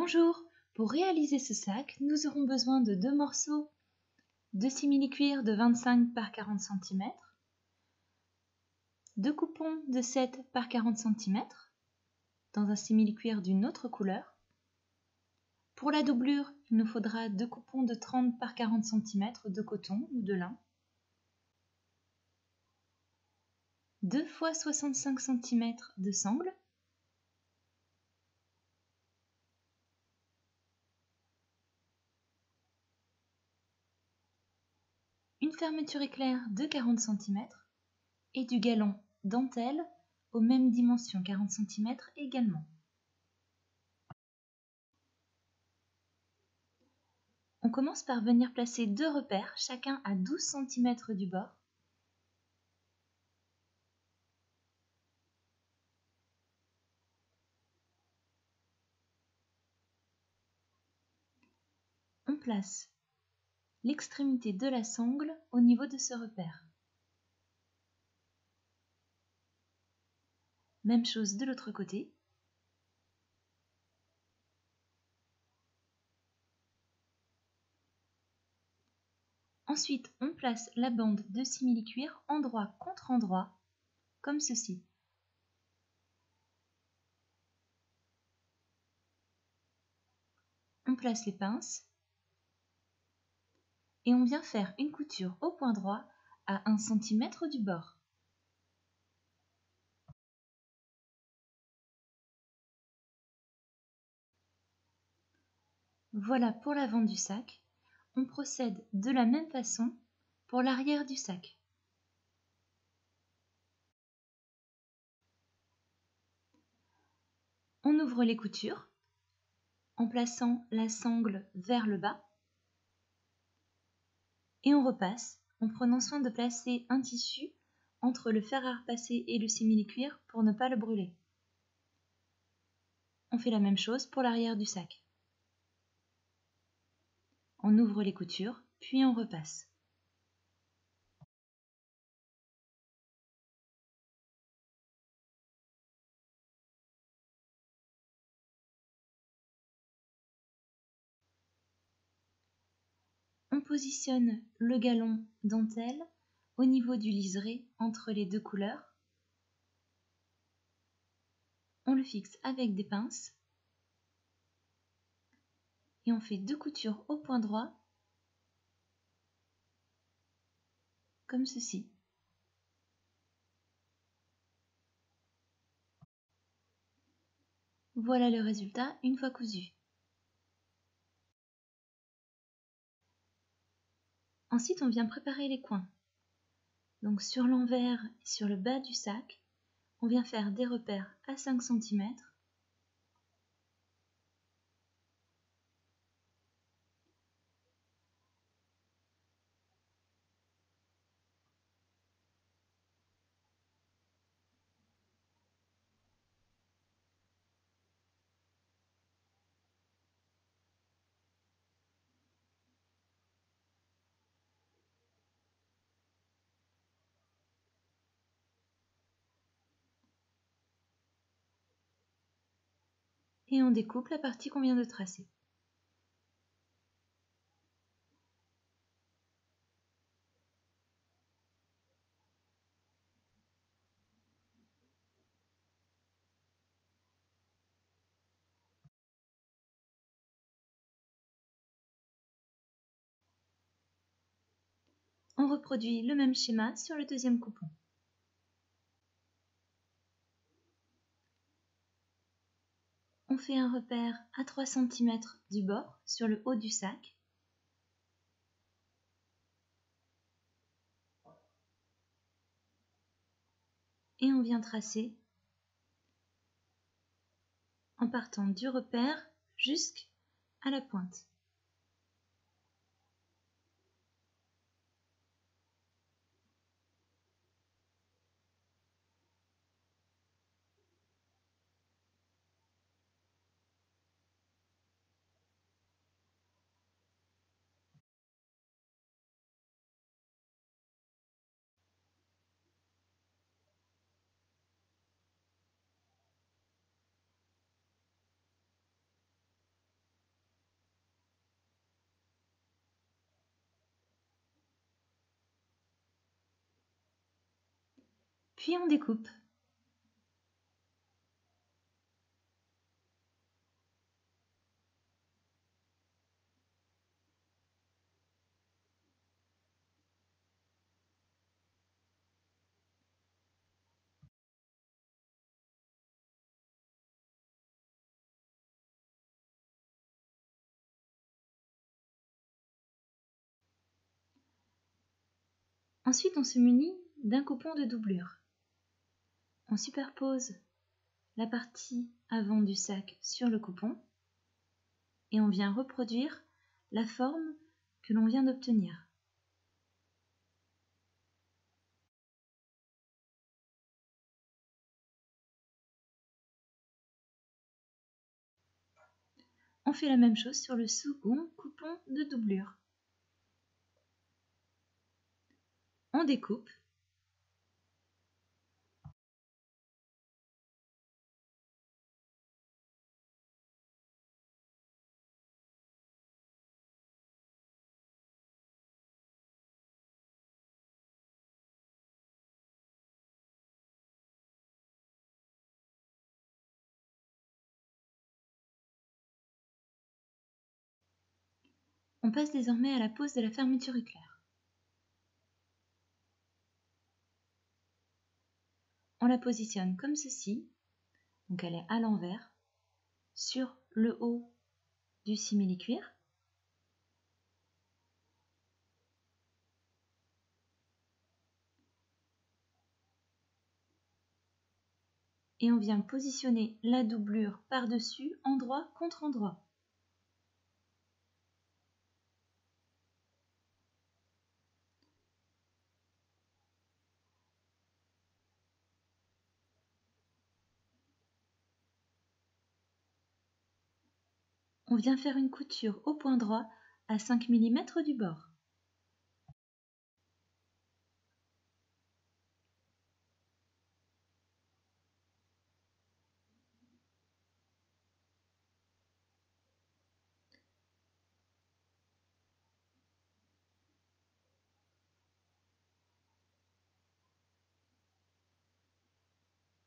Bonjour, pour réaliser ce sac, nous aurons besoin de 2 morceaux de simili-cuir de 25 par 40 cm, 2 coupons de 7 par 40 cm, dans un simili-cuir d'une autre couleur. Pour la doublure, il nous faudra 2 coupons de 30 par 40 cm de coton ou de lin, 2 x 65 cm de sangle, une fermeture éclair de 40 cm et du galon dentelle aux mêmes dimensions 40 cm également. On commence par venir placer 2 repères, chacun à 12 cm du bord. On place l'extrémité de la sangle au niveau de ce repère. Même chose de l'autre côté. Ensuite, on place la bande de simili-cuir endroit contre endroit, comme ceci. On place les pinces et on vient faire une couture au point droit à 1 cm du bord. Voilà pour l'avant du sac. On procède de la même façon pour l'arrière du sac. On ouvre les coutures en plaçant la sangle vers le bas et on repasse en prenant soin de placer un tissu entre le fer à repasser et le simili-cuir pour ne pas le brûler. On fait la même chose pour l'arrière du sac. On ouvre les coutures, puis on repasse. On positionne le galon dentelle au niveau du liseré entre les deux couleurs. On le fixe avec des pinces et on fait 2 coutures au point droit comme ceci. Voilà le résultat une fois cousu. Ensuite, on vient préparer les coins. Donc sur l'envers et sur le bas du sac, on vient faire des repères à 5 cm. Et on découpe la partie qu'on vient de tracer. On reproduit le même schéma sur le deuxième coupon. On fait un repère à 3 cm du bord sur le haut du sac. Et on vient tracer en partant du repère jusqu'à la pointe. Puis on découpe. Ensuite, on se munit d'un coupon de doublure. On superpose la partie avant du sac sur le coupon et on vient reproduire la forme que l'on vient d'obtenir. On fait la même chose sur le second coupon de doublure. On découpe. On passe désormais à la pose de la fermeture éclair. On la positionne comme ceci, donc elle est à l'envers, sur le haut du simili-cuir. Et on vient positionner la doublure par-dessus, endroit contre endroit. On vient faire une couture au point droit à 5 mm du bord.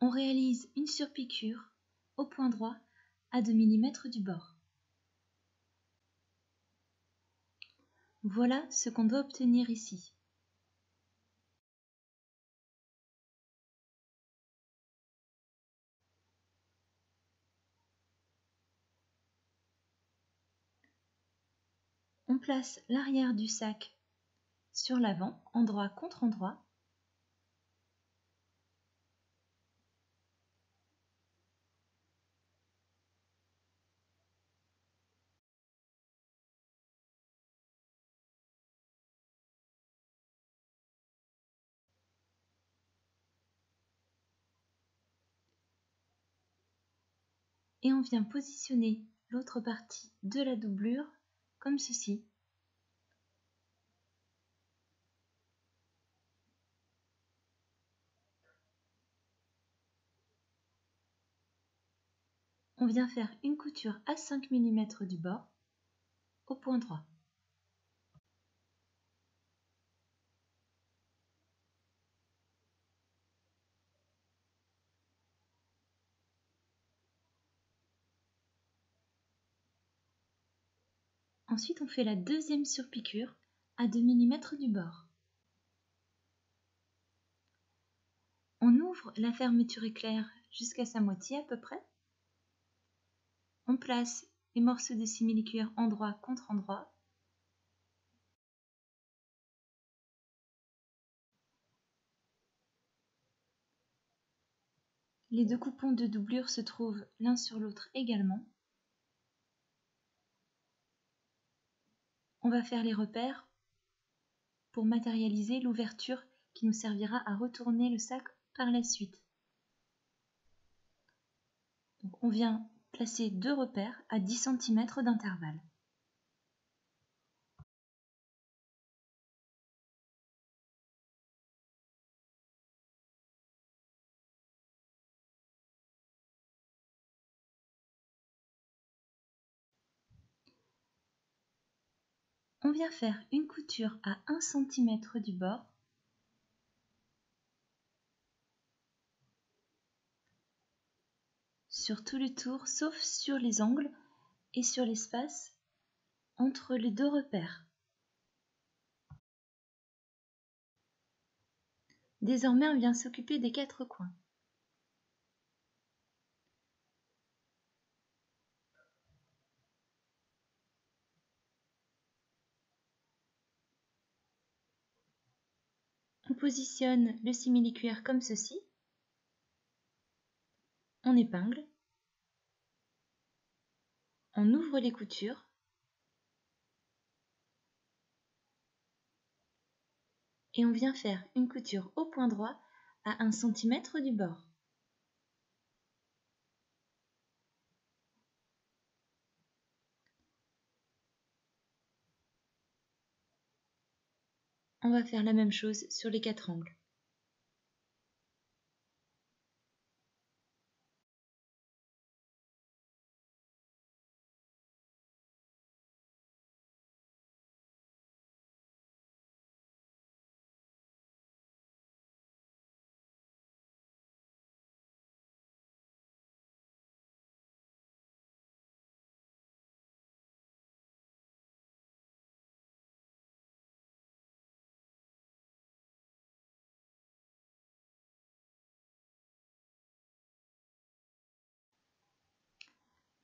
On réalise une surpiqûre au point droit à 2 mm du bord. Voilà ce qu'on doit obtenir ici. On place l'arrière du sac sur l'avant, endroit contre endroit. Et on vient positionner l'autre partie de la doublure comme ceci. On vient faire une couture à 5 mm du bord au point droit. Ensuite, on fait la deuxième surpiqûre à 2 mm du bord. On ouvre la fermeture éclair jusqu'à sa moitié à peu près. On place les morceaux de simili-cuir endroit contre endroit. Les deux coupons de doublure se trouvent l'un sur l'autre également. On va faire les repères pour matérialiser l'ouverture qui nous servira à retourner le sac par la suite. Donc on vient placer deux repères à 10 cm d'intervalle. On vient faire une couture à 1 cm du bord sur tout le tour, sauf sur les angles et sur l'espace entre les deux repères. Désormais, on vient s'occuper des 4 coins. On positionne le simili-cuir comme ceci. On épingle. On ouvre les coutures. Et on vient faire une couture au point droit à 1 cm du bord. On va faire la même chose sur les 4 angles.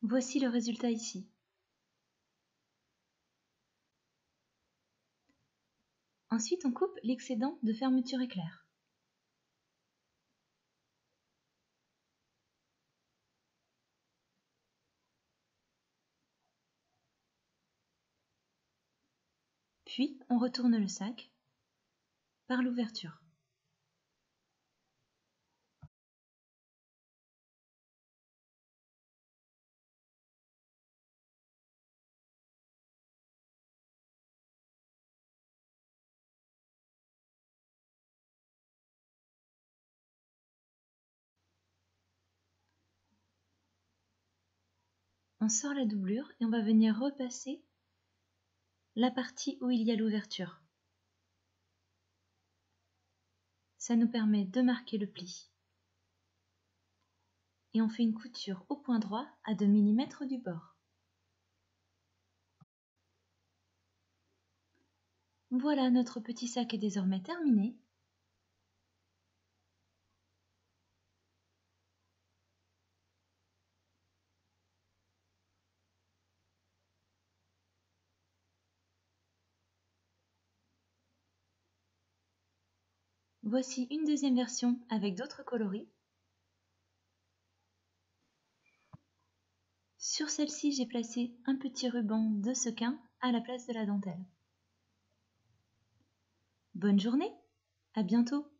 Voici le résultat ici. Ensuite, on coupe l'excédent de fermeture éclair. Puis, on retourne le sac par l'ouverture. On sort la doublure et on va venir repasser la partie où il y a l'ouverture. Ça nous permet de marquer le pli. Et on fait une couture au point droit à 2 mm du bord. Voilà, notre petit sac est désormais terminé. Voici une deuxième version avec d'autres coloris. Sur celle-ci, j'ai placé un petit ruban de sequin à la place de la dentelle. Bonne journée, à bientôt!